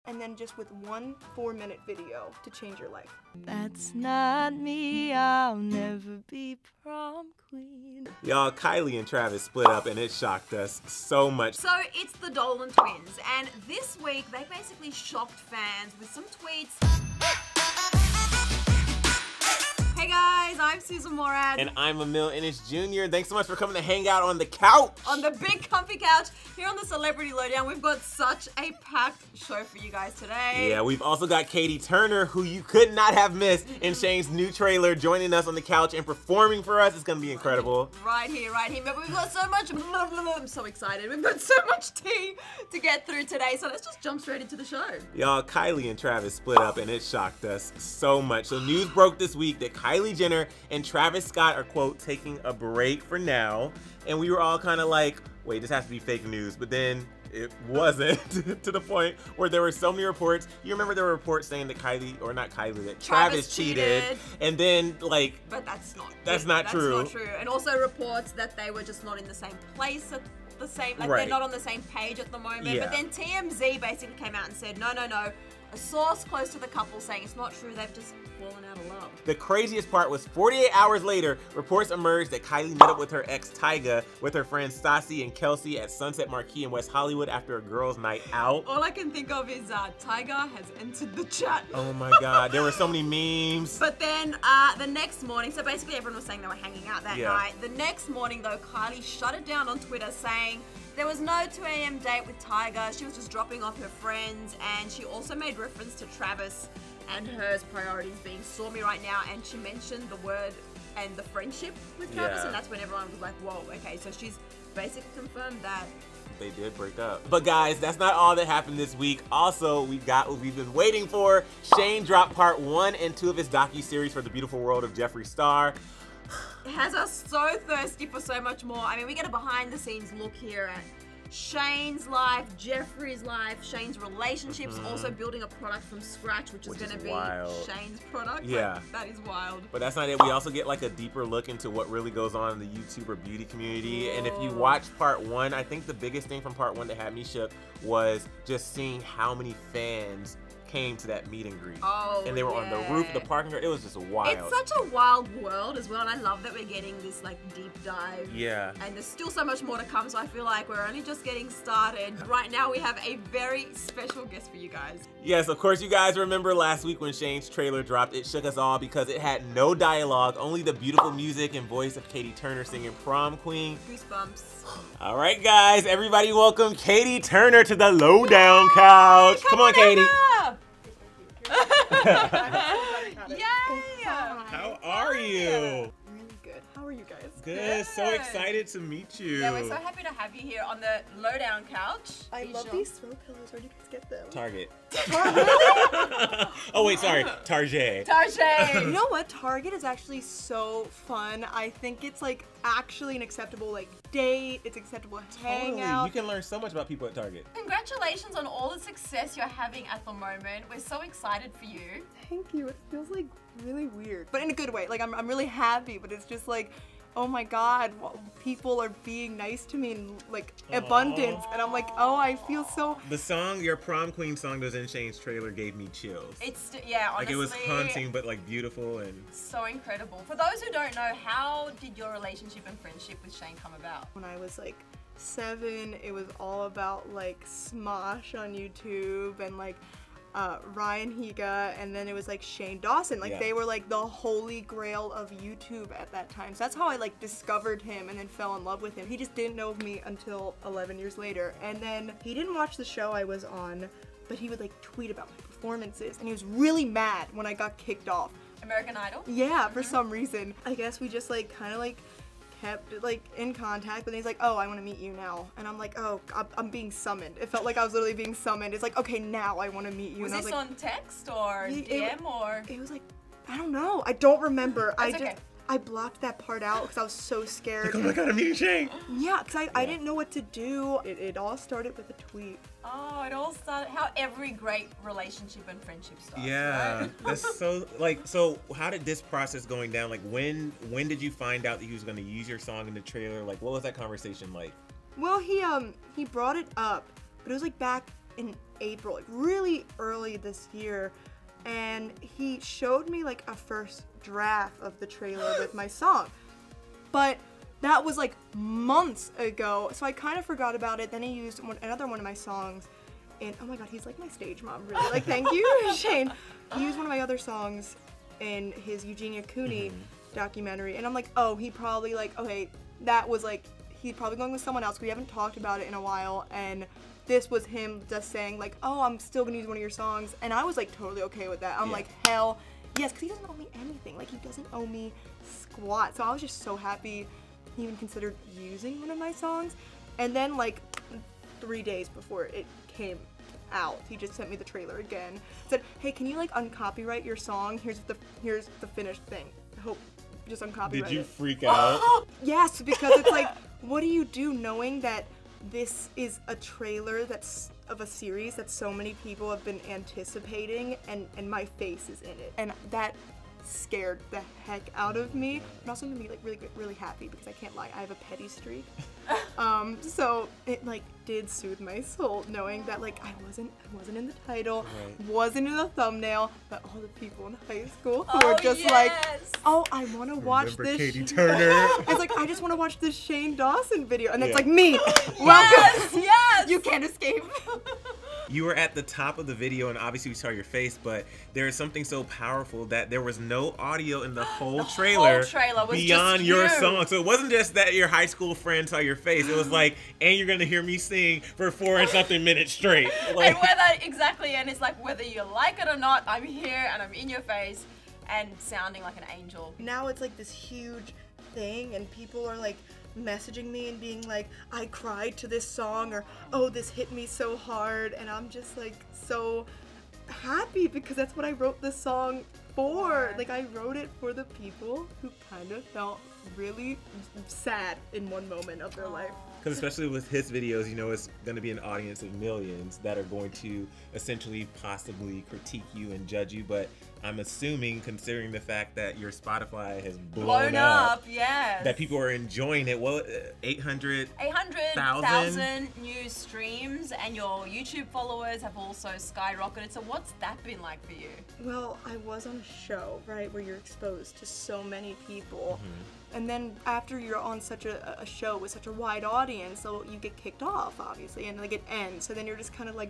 and then just with one 4-minute video to change your life. That's not me, I'll never be prom queen. Y'all, Kylie and Travis split up and it shocked us so much. So it's the Dolan twins, and this week they basically shocked fans with some tweets. Hey guys, I'm Sussan Mourad. And I'm Emile Ennis Jr. Thanks so much for coming to hang out on the couch. On the big comfy couch here on the Celebrity Lowdown. We've got such a packed show for you guys today. Yeah, we've also got Catie Turner, who you could not have missed in Shane's new trailer, joining us on the couch and performing for us. It's gonna be incredible. Right here. But we've got so much, I'm so excited. We've got so much tea to get through today, so let's just jump straight into the show. Y'all, Kylie and Travis split up and it shocked us so much. So news broke this week that Kylie Jenner and Travis Scott are, quote, taking a break for now. And we were all kind of like, wait, this has to be fake news. But then it wasn't to the point where there were so many reports. You remember there were reports saying that that Travis cheated. And then like, but that's not true. That's not true. And also reports that they were just not in the same place at the same, like right. They're not on the same page at the moment. Yeah. But then TMZ basically came out and said, no. A source close to the couple saying it's not true, they've just fallen out of love. The craziest part was 48 hours later, reports emerged that Kylie met up with her ex Tyga with her friends Stassi and Kelsey at Sunset Marquee in West Hollywood after a girls' night out. All I can think of is Tyga has entered the chat. Oh my God, there were so many memes. But then the next morning, so basically everyone was saying they were hanging out that night. The next morning though, Kylie shut it down on Twitter saying there was no 2 a.m. date with Tyga. She was just dropping off her friends, and she also made reference to Travis and hers priorities being saw me right now, and she mentioned the word and the friendship with Travis, and that's when everyone was like, whoa, okay, so she's basically confirmed that they did break up. But guys, that's not all that happened this week. Also, we got what we've been waiting for. Shane dropped part 1 and 2 of his docuseries for The Beautiful World of Jeffree Star. It has us so thirsty for so much more. I mean, we get a behind the scenes look here at Shane's life, Jeffree's life, Shane's relationships, also building a product from scratch, which is going to be wild. Shane's product. Yeah. Like, that is wild. But that's not it. We also get like a deeper look into what really goes on in the YouTuber beauty community. And if you watch part 1, I think the biggest thing from part 1 that had me shook was just seeing how many fans came to that meet and greet. Oh, and they were on the roof of the parking lot. It was just wild. It's such a wild world as well, and I love that we're getting this like deep dive. Yeah. And there's still so much more to come, so I feel like we're only just getting started. Right now we have a very special guest for you guys. Yes, of course you guys remember last week when Shane's trailer dropped. It shook us all because it had no dialogue, only the beautiful music and voice of Catie Turner singing Prom Queen. Goosebumps. All right, guys, everybody welcome Catie Turner to the Lowdown couch. Come on, Catie. Yay! How are you? Really good. How are you guys? Good. So excited to meet you. Yeah, we're so happy to have you here on the Lowdown couch. I love these throw pillows. Where do you guys get them? Target. Oh wait, sorry, Target. Target. You know what? Target is actually so fun. I think it's like actually an acceptable like date. It's acceptable hangout. You can learn so much about people at Target. Congratulations on all the success you're having at the moment. We're so excited for you. Thank you. It feels like really weird, but in a good way. Like I'm really happy, but it's just like, oh my God, people are being nice to me in like abundance, and I'm like, oh, I feel so. The song, your Prom Queen song that was in Shane's trailer gave me chills. It's, yeah, honestly. Like it was haunting, but like beautiful and. So incredible. For those who don't know, how did your relationship and friendship with Shane come about? When I was like 7, it was all about like Smosh on YouTube and like Ryan Higa, and then it was like Shane Dawson. Like they were like the holy grail of YouTube at that time. So that's how I like discovered him and then fell in love with him. He just didn't know of me until 11 years later. And then he didn't watch the show I was on, but he would like tweet about my performances, and he was really mad when I got kicked off. American Idol? Yeah, for some reason. I guess we just like kind of like kept like in contact, but he's like, oh, I want to meet you now, and I'm like, oh, I'm being summoned. It felt like I was literally being summoned. It's like, okay, now I want to meet you. Was and this I was like, on text or DM or? It was like, I don't know. I don't remember. Okay. I blocked that part out because I was so scared. Like, oh my God, I'm meeting Shane. Yeah, because I didn't know what to do. It all started with a tweet. Oh, it all started, how every great relationship and friendship starts. Yeah, right? that's so, like, so how did this process going down? Like, when did you find out that he was going to use your song in the trailer? Like, what was that conversation like? Well, he brought it up, but it was like back in April, like really early this year, and he showed me like a first draft of the trailer with my song. But that was like months ago, so I kind of forgot about it. Then he used another one of my songs, and oh my god, he's like my stage mom, really. Like, thank you, Shane. He used one of my other songs in his Eugenia Cooney documentary, and I'm like, oh, he probably like, okay, that was like, he's probably going with someone else. We haven't talked about it in a while, and this was him just saying like, oh, I'm still gonna use one of your songs, and I was like totally okay with that. I'm like, hell yes, because he doesn't owe me anything. Like, he doesn't owe me squat. So I was just so happy he even considered using one of my songs. And then like 3 days before it came out, he just sent me the trailer again. Said, hey, can you like uncopyright your song? Here's the finished thing. I hope just uncopyright it. Did you freak out? Yes, because it's like, what do you do knowing that this is a trailer that's of a series that so many people have been anticipating, and my face is in it, and that scared the heck out of me. But also made me like really happy, because I can't lie, I have a petty streak. So it like did soothe my soul knowing that like I wasn't in the title, wasn't in the thumbnail, but all the people in high school who were just like, oh, I want to watch this. Katie Turner. It's like, I just want to watch this Shane Dawson video, and it's like me. Welcome. Yes, You can't escape. You were at the top of the video, and obviously we saw your face, but there is something so powerful that there was no audio in the whole trailer, was beyond just your you. song. So it wasn't just that your high school friend saw your face. It was like, and you're gonna hear me sing for 4 and something minutes straight. Like, and whether exactly, and it's like whether you like it or not, I'm here and I'm in your face and sounding like an angel. Now it's like this huge thing, and people are like messaging me and being like, I cried to this song, or oh, this hit me so hard, and I'm just like so happy, because that's what I wrote this song for. Like, I wrote it for the people who kind of felt really sad in one moment of their life. because especially with his videos, you know, it's going to be an audience of millions that are going to essentially possibly critique you and judge you. But I'm assuming, considering the fact that your Spotify has blown up, yes, that people are enjoying it. Well, 800,000 new streams, and your YouTube followers have also skyrocketed. So what's that been like for you? Well, I was on a show, right, where you're exposed to so many people. And then after you're on such a show with such a wide audience, so you get kicked off, obviously, and like it ends. So then you're just kind of like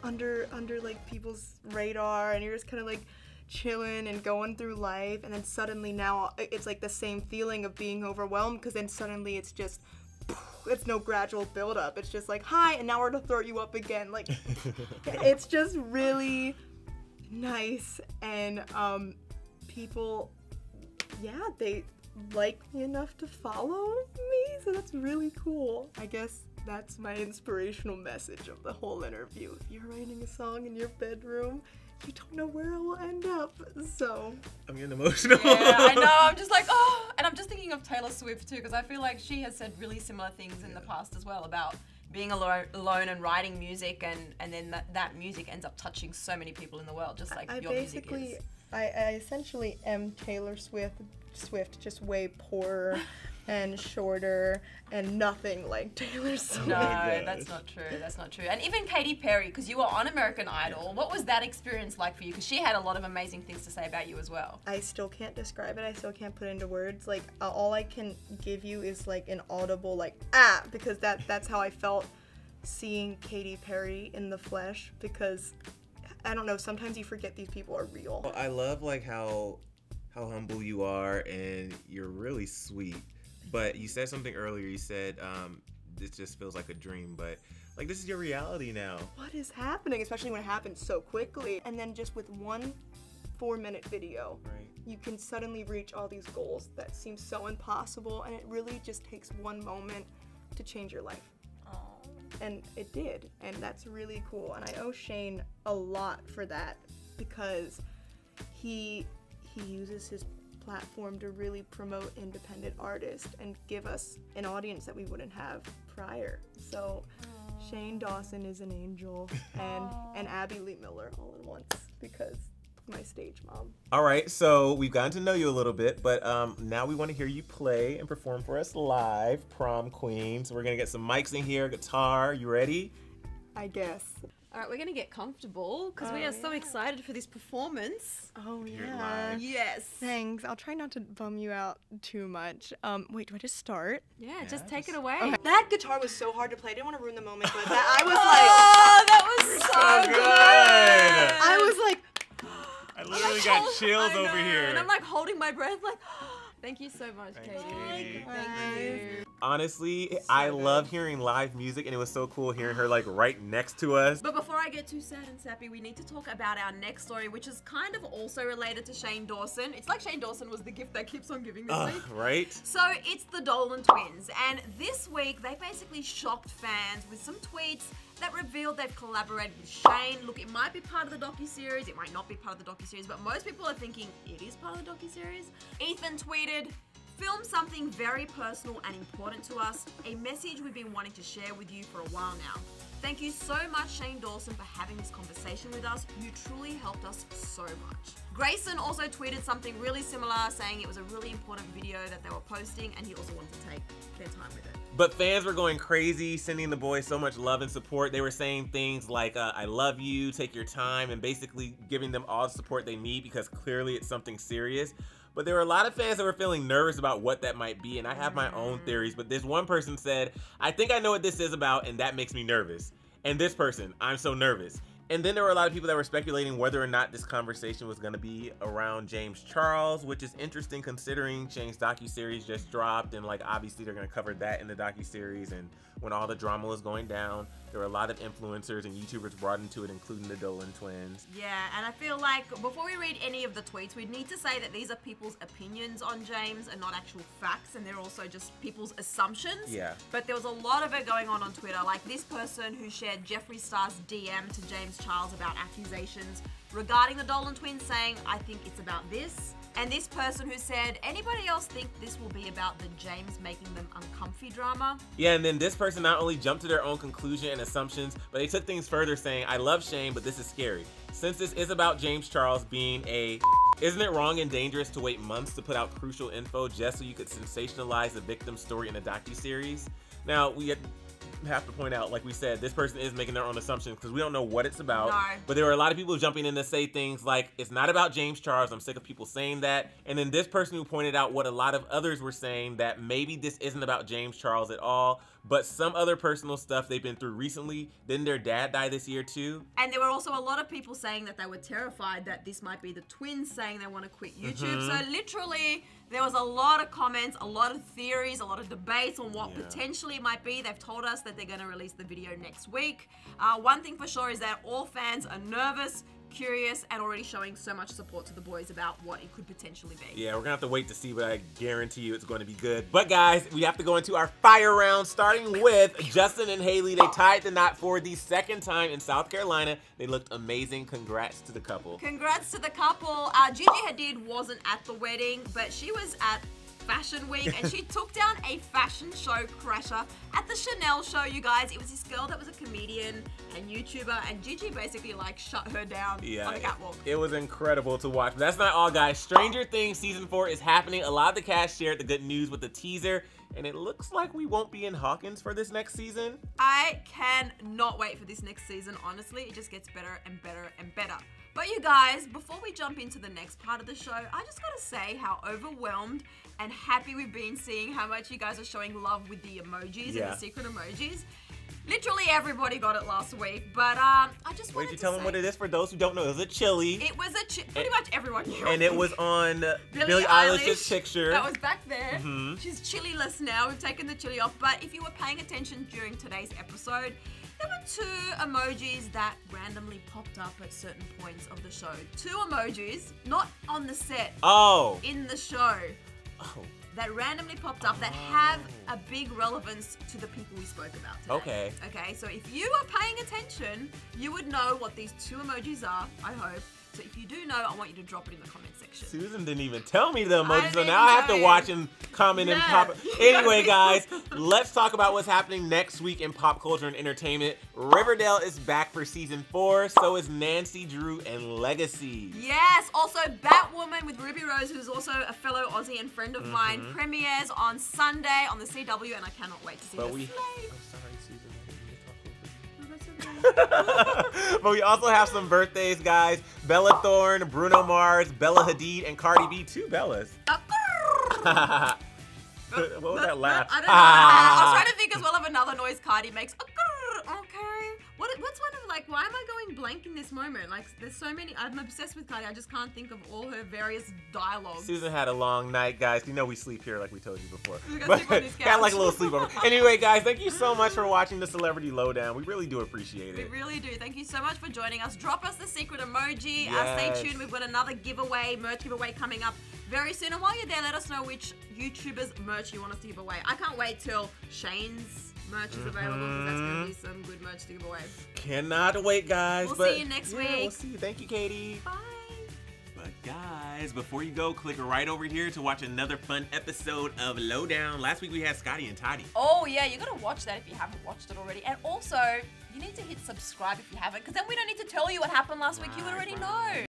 under like people's radar, and you're just kind of like chilling and going through life. And then suddenly now it's like the same feeling of being overwhelmed, because then suddenly it's just, it's no gradual build up. It's just like, hi, and now we're gonna throw you up again. Like, it's just really nice. And people, yeah, they like me enough to follow me, so that's really cool. I guess that's my inspirational message of the whole interview. If you're writing a song in your bedroom, you don't know where it will end up. So I'm getting emotional. Yeah, I know. I'm just like, oh, and I'm just thinking of Taylor Swift too, because I feel like she has said really similar things in the past as well about being alone and writing music, and then that music ends up touching so many people in the world, just like your music is. I essentially am Taylor Swift, just way poorer and shorter and nothing like Taylor Swift. No, that's not true. That's not true. And even Katy Perry, because you were on American Idol, what was that experience like for you? Because she had a lot of amazing things to say about you as well. I still can't describe it. I still can't put it into words. Like, all I can give you is like an audible like, ah, because that's how I felt seeing Katy Perry in the flesh, because I don't know, sometimes you forget these people are real. Well, I love like how humble you are, and you're really sweet. But you said something earlier. You said this just feels like a dream, but like this is your reality now. What is happening? Especially when it happens so quickly. And then just with one 4-minute video, you can suddenly reach all these goals that seem so impossible, and it really just takes one moment to change your life. And it did, and that's really cool. And I owe Shane a lot for that, because he uses his platform to really promote independent artists and give us an audience that we wouldn't have prior. So Shane Dawson is an angel, and Abby Lee Miller all at once, because my stage mom. All right, so we've gotten to know you a little bit, but now we want to hear you play and perform for us live, Prom Queen. So we're gonna get some mics in here, guitar. You ready? I guess. All right, we're going to get comfortable because we are so excited for this performance. Oh, yeah. Yes. Thanks. I'll try not to bum you out too much. Wait, do I just start? Yeah, just take it away. Okay. That guitar was so hard to play. I didn't want to ruin the moment, but that, I was oh, that was so good. I was like, I literally got chills over here. And I'm like holding my breath like, thank you so much, Catie. Thank you. Honestly, I love hearing live music, and it was so cool hearing her like right next to us. But before I get too sad and sappy, we need to talk about our next story, which is kind of also related to Shane Dawson. It's like Shane Dawson was the gift that keeps on giving this week. Right? So it's the Dolan twins, and this week they basically shocked fans with some tweets that revealed they've collaborated with Shane. Look, it might be part of the docuseries, it might not be part of the docuseries, but most people are thinking it is part of the docuseries. Ethan tweeted, "Film something very personal and important to us, a message we've been wanting to share with you for a while now. Thank you so much, Shane Dawson, for having this conversation with us. You truly helped us so much." Grayson also tweeted something really similar, saying it was a really important video that they were posting and he also wanted to take their time with it. But fans were going crazy, sending the boys so much love and support. They were saying things like, I love you, take your time, and basically giving them all the support they need because clearly it's something serious. But there were a lot of fans that were feeling nervous about what that might be, and I have my own theories, but this one person said, "I think I know what this is about, and that makes me nervous." And this person, "I'm so nervous." And then there were a lot of people that were speculating whether or not this conversation was going to be around James Charles, which is interesting considering Shane's docuseries just dropped, and like obviously they're going to cover that in the docuseries. And when all the drama was going down, there were a lot of influencers and YouTubers brought into it, including the Dolan twins. Yeah, and I feel like before we read any of the tweets, we'd need to say that these are people's opinions on James and not actual facts, and they're also just people's assumptions. Yeah. But there was a lot of it going on Twitter, like this person who shared Jeffree Star's DM to James Charles about accusations regarding the Dolan twins, saying, "I think it's about this." And this person who said, "Anybody else think this will be about the James making them uncomfy drama?" Yeah, and then this person not only jumped to their own conclusion and assumptions, but they took things further, saying, "I love Shane, but this is scary. Since this is about James Charles being a isn't it wrong and dangerous to wait months to put out crucial info just so you could sensationalize the victim's story in a docuseries?" Now, we have to point out, like we said, this person is making their own assumptions because we don't know what it's about. No. But there were a lot of people jumping in to say things like, "It's not about James Charles. I'm sick of people saying that." And then this person who pointed out what a lot of others were saying, that maybe this isn't about James Charles at all, but some other personal stuff they've been through recently. Didn't their dad die this year too? And there were also a lot of people saying that they were terrified that this might be the twins saying they want to quit YouTube. So literally, there was a lot of comments, a lot of theories, a lot of debates on what potentially it might be. They've told us that they're going to release the video next week. One thing for sure is that all fans are nervous, curious, and already showing so much support to the boys about what it could potentially be. Yeah, we're gonna have to wait to see, but I guarantee you it's going to be good. But guys, we have to go into our fire round, starting with Justin and Haley. They tied the knot for the second time in South Carolina. They looked amazing. Congrats to the couple. Congrats to the couple. Gigi Hadid wasn't at the wedding, but she was at Fashion Week, and she took down a fashion show crasher at the Chanel show, you guys. It was this girl that was a comedian and YouTuber, and Gigi basically like shut her down on the catwalk. It was incredible to watch. But that's not all, guys. Stranger Things Season 4 is happening. A lot of the cast shared the good news with the teaser, and it looks like we won't be in Hawkins for this next season. I cannot wait for this next season, honestly. It just gets better and better and better. But you guys, before we jump into the next part of the show, I just gotta say how overwhelmed and happy we've been seeing how much you guys are showing love with the emojis and the secret emojis. Literally everybody got it last week, but I just wanted Wait, you to tell say, them what it is for those who don't know. It was a chili. It was a pretty much everyone knew. And it was on Billie Eilish's picture. That was back there. She's chili-less now. We've taken the chili off. But if you were paying attention during today's episode, there were two emojis that randomly popped up at certain points of the show. Two emojis, not on the set. Oh. In the show. Oh. That randomly popped up that have a big relevance to the people we spoke about today. Okay. Okay, so if you are paying attention, you would know what these two emojis are, I hope. So if you do know, I want you to drop it in the comment section. Susan didn't even tell me the emojis, so didn't now I have to tell watch you. and comment and pop. Anyway, guys, let's talk about what's happening next week in pop culture and entertainment. Riverdale is back for season 4. So is Nancy Drew and Legacy. Yes, also Batwoman with Ruby Rose, who's also a fellow Aussie and friend of mine, premieres on Sunday on the CW, and I cannot wait to see But this. I'm sorry, Susan. I didn't mean to talk over you. No, that's okay. But we also have some birthdays, guys. Bella Thorne, Bruno Mars, Bella Hadid, and Cardi B. 2 Bellas. What was that laugh? I don't know. I was trying to think as well of another noise Cardi makes. Okay. What's one of like, why am I going blank in this moment? Like, there's so many. I'm obsessed with Cardi. I just can't think of all her various dialogues. Susan had a long night, guys. You know we sleep here like we told you before. Got like a little sleepover. Anyway, guys, thank you so much for watching the Celebrity Lowdown. We really do appreciate it. We really do. Thank you so much for joining us. Drop us the secret emoji. Yes. Stay tuned. We've got another giveaway, merch giveaway coming up very soon. And while you're there, let us know which YouTuber's merch you want us to give away. I can't wait till Shane's merch is available, because that's going to be some good merch to give away. Cannot wait, guys. We'll see you next week. We'll see you. Thank you, Katie. Bye. But guys, before you go, click right over here to watch another fun episode of Lowdown. Last week we had Scotty and Toddy. Oh yeah, you gotta watch that if you haven't watched it already. And also, you need to hit subscribe if you haven't, because then we don't need to tell you what happened last week. You already know.